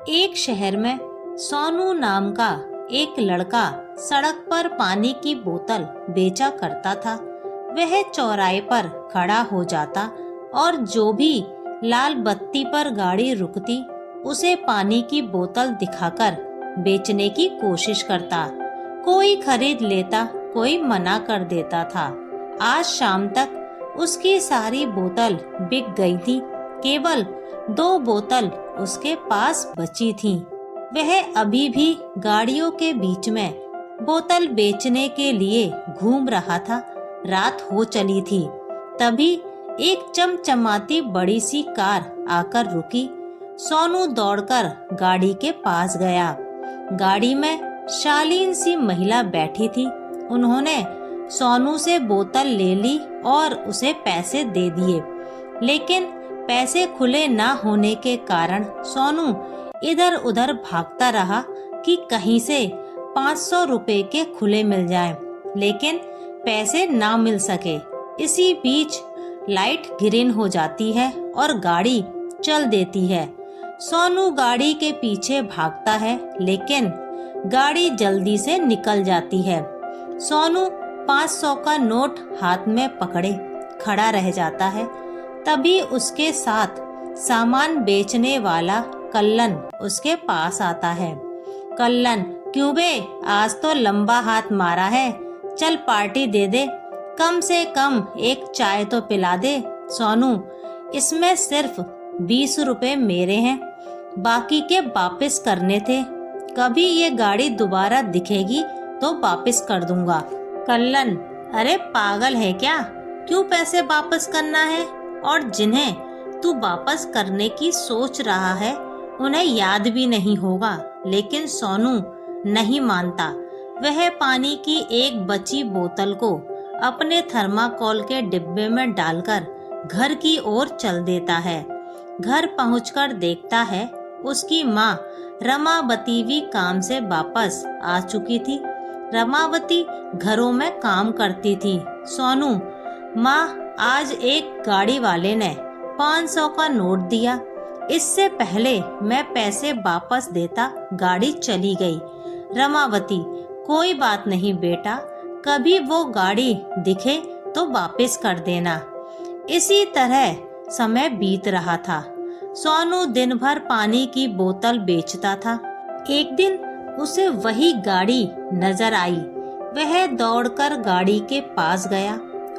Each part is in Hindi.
एक शहर में सोनू नाम का एक लड़का सड़क पर पानी की बोतल बेचा करता था। वह चौराहे पर खड़ा हो जाता और जो भी लाल बत्ती पर गाड़ी रुकती उसे पानी की बोतल दिखाकर बेचने की कोशिश करता। कोई खरीद लेता, कोई मना कर देता था। आज शाम तक उसकी सारी बोतल बिक गई थी। केवल 2 बोतल उसके पास बची थीं। वह अभी भी गाड़ियों के बीच में बोतल बेचने के लिए घूम रहा था। रात हो चली थी। तभी एक चमचमाती बड़ी सी कार आकर रुकी। सोनू दौड़कर गाड़ी के पास गया। गाड़ी में शालीन सी महिला बैठी थी। उन्होंने सोनू से बोतल ले ली और उसे पैसे दे दिए, लेकिन पैसे खुले ना होने के कारण सोनू इधर उधर भागता रहा कि कहीं से 500 रुपए के खुले मिल जाएं, लेकिन पैसे ना मिल सके। इसी बीच लाइट ग्रीन हो जाती है और गाड़ी चल देती है। सोनू गाड़ी के पीछे भागता है, लेकिन गाड़ी जल्दी से निकल जाती है। सोनू 500 का नोट हाथ में पकड़े खड़ा रह जाता है। तभी उसके साथ सामान बेचने वाला कल्लन उसके पास आता है। कल्लन, क्यों बे, आज तो लंबा हाथ मारा है, चल पार्टी दे दे, कम से कम एक चाय तो पिला दे। सोनू, इसमें सिर्फ 20 रुपए मेरे हैं, बाकी के वापस करने थे। कभी ये गाड़ी दोबारा दिखेगी तो वापस कर दूंगा। कल्लन, अरे पागल है क्या, क्यों पैसे वापस करना है? और जिन्हें तू वापस करने की सोच रहा है उन्हें याद भी नहीं होगा। लेकिन सोनू नहीं मानता। वह पानी की एक बची बोतल को अपने थर्माकोल के डिब्बे में डालकर घर की ओर चल देता है। घर पहुंचकर देखता है उसकी माँ रमावती भी काम से वापस आ चुकी थी। रमावती घरों में काम करती थी। सोनू, माँ, आज एक गाड़ी वाले ने 500 का नोट दिया, इससे पहले मैं पैसे वापस देता गाड़ी चली गई। रमावती, कोई बात नहीं बेटा, कभी वो गाड़ी दिखे तो वापस कर देना। इसी तरह समय बीत रहा था। सोनू दिन भर पानी की बोतल बेचता था। एक दिन उसे वही गाड़ी नजर आई। वह दौड़कर गाड़ी के पास गया।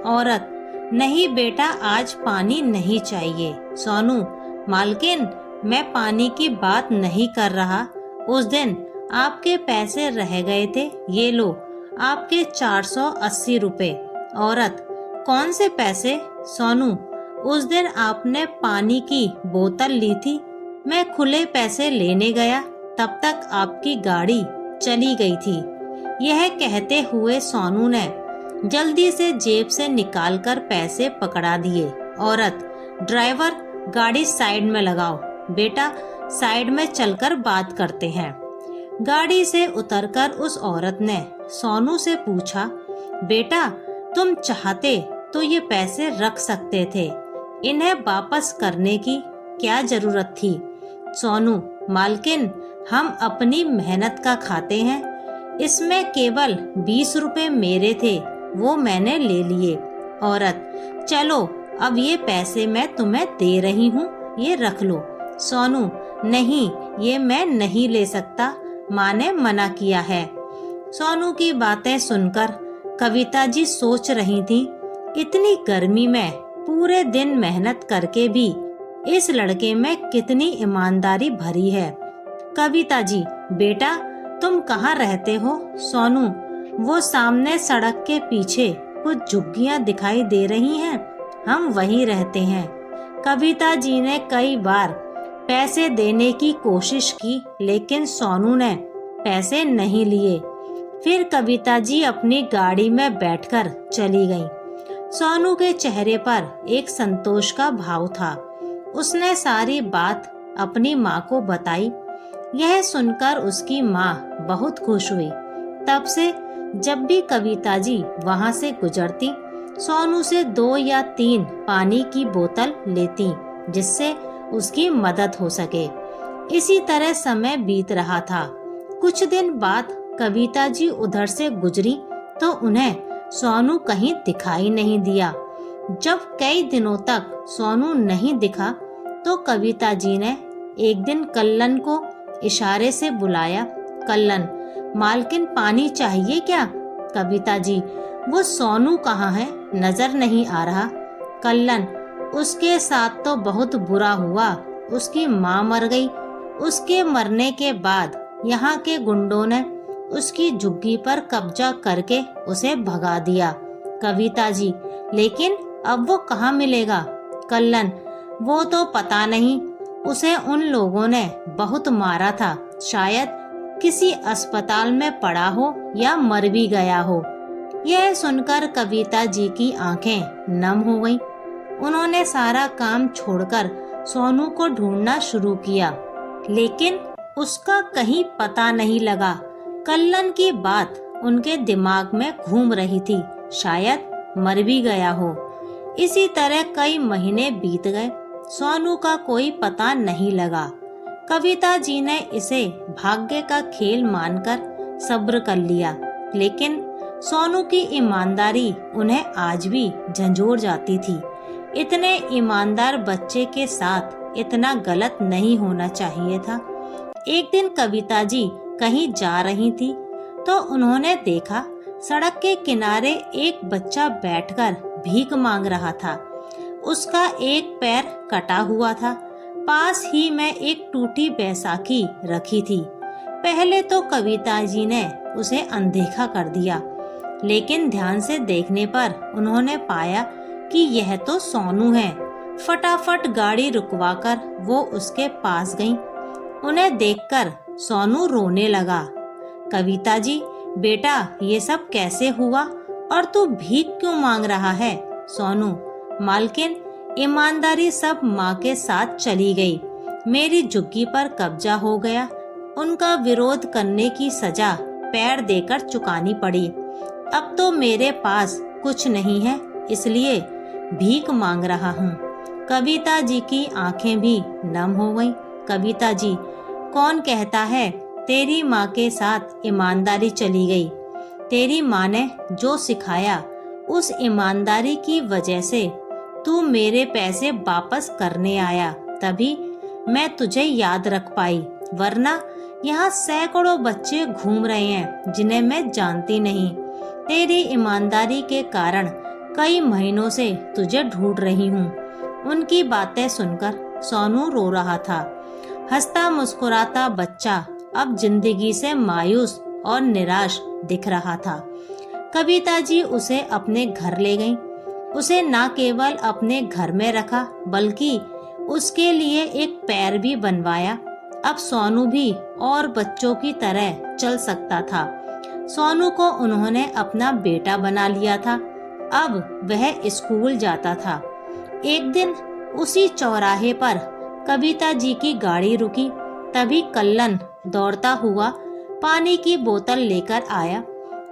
औरत, नहीं बेटा, आज पानी नहीं चाहिए। सोनू, मालकिन, मैं पानी की बात नहीं कर रहा। उस दिन आपके पैसे रह गए थे, ये लो आपके 480 रुपए। औरत, कौन से पैसे? सोनू, उस दिन आपने पानी की बोतल ली थी, मैं खुले पैसे लेने गया, तब तक आपकी गाड़ी चली गई थी। यह कहते हुए सोनू ने जल्दी से जेब से निकालकर पैसे पकड़ा दिए। औरत, ड्राइवर, गाड़ी साइड में लगाओ। बेटा, साइड में चलकर बात करते हैं। गाड़ी से उतरकर उस औरत ने सोनू से पूछा, बेटा, तुम चाहते तो ये पैसे रख सकते थे, इन्हें वापस करने की क्या जरूरत थी? सोनू, मालकिन, हम अपनी मेहनत का खाते हैं, इसमें केवल 20 रुपए मेरे थे, वो मैंने ले लिए। औरत, चलो अब ये पैसे मैं तुम्हें दे रही हूँ, ये रख लो। सोनू, नहीं, ये मैं नहीं ले सकता, माँ ने मना किया है। सोनू की बातें सुनकर कविता जी सोच रही थी, इतनी गर्मी में पूरे दिन मेहनत करके भी इस लड़के में कितनी ईमानदारी भरी है। कविता जी, बेटा, तुम कहाँ रहते हो? सोनू, वो सामने सड़क के पीछे कुछ झुग्गियां दिखाई दे रही हैं, हम वहीं रहते हैं। कविता जी ने कई बार पैसे देने की कोशिश की, लेकिन सोनू ने पैसे नहीं लिए। फिर कविता जी अपनी गाड़ी में बैठकर चली गईं। सोनू के चेहरे पर एक संतोष का भाव था। उसने सारी बात अपनी माँ को बताई। यह सुनकर उसकी माँ बहुत खुश हुई। तब से जब भी कविता जी वहाँ से गुजरती, सोनू से 2 या 3 पानी की बोतल लेती, जिससे उसकी मदद हो सके। इसी तरह समय बीत रहा था। कुछ दिन बाद कविता जी उधर से गुजरी तो उन्हें सोनू कहीं दिखाई नहीं दिया। जब कई दिनों तक सोनू नहीं दिखा तो कविता जी ने एक दिन कल्लन को इशारे से बुलाया। कल्लन, मालकिन पानी चाहिए क्या? कविता जी, वो सोनू कहाँ है? नजर नहीं आ रहा। कल्लन, उसके साथ तो बहुत बुरा हुआ। उसकी माँ मर गई। उसके मरने के बाद यहाँ के गुंडों ने उसकी झुग्गी पर कब्जा करके उसे भगा दिया। कविता जी, लेकिन अब वो कहाँ मिलेगा? कल्लन, वो तो पता नहीं। उसे उन लोगों ने बहुत मारा था। शायद किसी अस्पताल में पड़ा हो या मर भी गया हो। यह सुनकर कविता जी की आंखें नम हो गईं। उन्होंने सारा काम छोड़कर सोनू को ढूंढना शुरू किया, लेकिन उसका कहीं पता नहीं लगा। कल्लन की बात उनके दिमाग में घूम रही थी। शायद मर भी गया हो। इसी तरह कई महीने बीत गए। सोनू का कोई पता नहीं लगा। कविता जी ने इसे भाग्य का खेल मानकर सब्र कर लिया, लेकिन सोनू की ईमानदारी उन्हें आज भी झंझोर जाती थी। इतने ईमानदार बच्चे के साथ इतना गलत नहीं होना चाहिए था। एक दिन कविता जी कहीं जा रही थी तो उन्होंने देखा सड़क के किनारे एक बच्चा बैठकर भीख मांग रहा था। उसका एक पैर कटा हुआ था। पास ही में एक टूटी बैसाखी रखी थी। पहले तो कविता जी ने उसे अनदेखा कर दिया, लेकिन ध्यान से देखने पर उन्होंने पाया कि यह तो सोनू है। फटाफट गाड़ी रुकवाकर वो उसके पास गईं। उन्हें देखकर सोनू रोने लगा। कविता जी, बेटा, ये सब कैसे हुआ और तू भीख क्यों मांग रहा है? सोनू, मालकिन, ईमानदारी सब माँ के साथ चली गई। मेरी झुग्गी पर कब्जा हो गया। उनका विरोध करने की सजा पैर देकर चुकानी पड़ी। अब तो मेरे पास कुछ नहीं है, इसलिए भीख मांग रहा हूँ। कविता जी की आंखें भी नम हो गईं। कविता जी, कौन कहता है तेरी माँ के साथ ईमानदारी चली गई? तेरी माँ ने जो सिखाया उस ईमानदारी की वजह से तू मेरे पैसे वापस करने आया, तभी मैं तुझे याद रख पाई। वरना यहाँ सैकड़ों बच्चे घूम रहे हैं जिन्हें मैं जानती नहीं। तेरी ईमानदारी के कारण कई महीनों से तुझे ढूंढ रही हूँ। उनकी बातें सुनकर सोनू रो रहा था। हंसता मुस्कुराता बच्चा अब जिंदगी से मायूस और निराश दिख रहा था। कविता जी उसे अपने घर ले गईं। उसे न केवल अपने घर में रखा, बल्कि उसके लिए एक पैर भी बनवाया। अब सोनू भी और बच्चों की तरह चल सकता था। सोनू को उन्होंने अपना बेटा बना लिया था। अब वह स्कूल जाता था। एक दिन उसी चौराहे पर कविता जी की गाड़ी रुकी। तभी कल्लन दौड़ता हुआ पानी की बोतल लेकर आया।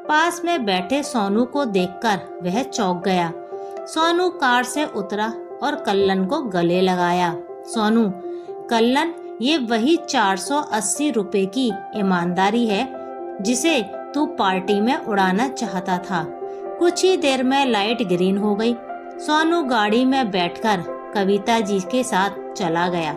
पास में बैठे सोनू को देखकर वह चौंक गया। सोनू कार से उतरा और कल्लन को गले लगाया। सोनू, कल्लन, ये वही 480 रुपए की ईमानदारी है जिसे तू पार्टी में उड़ाना चाहता था। कुछ ही देर में लाइट ग्रीन हो गई। सोनू गाड़ी में बैठकर कविता जी के साथ चला गया।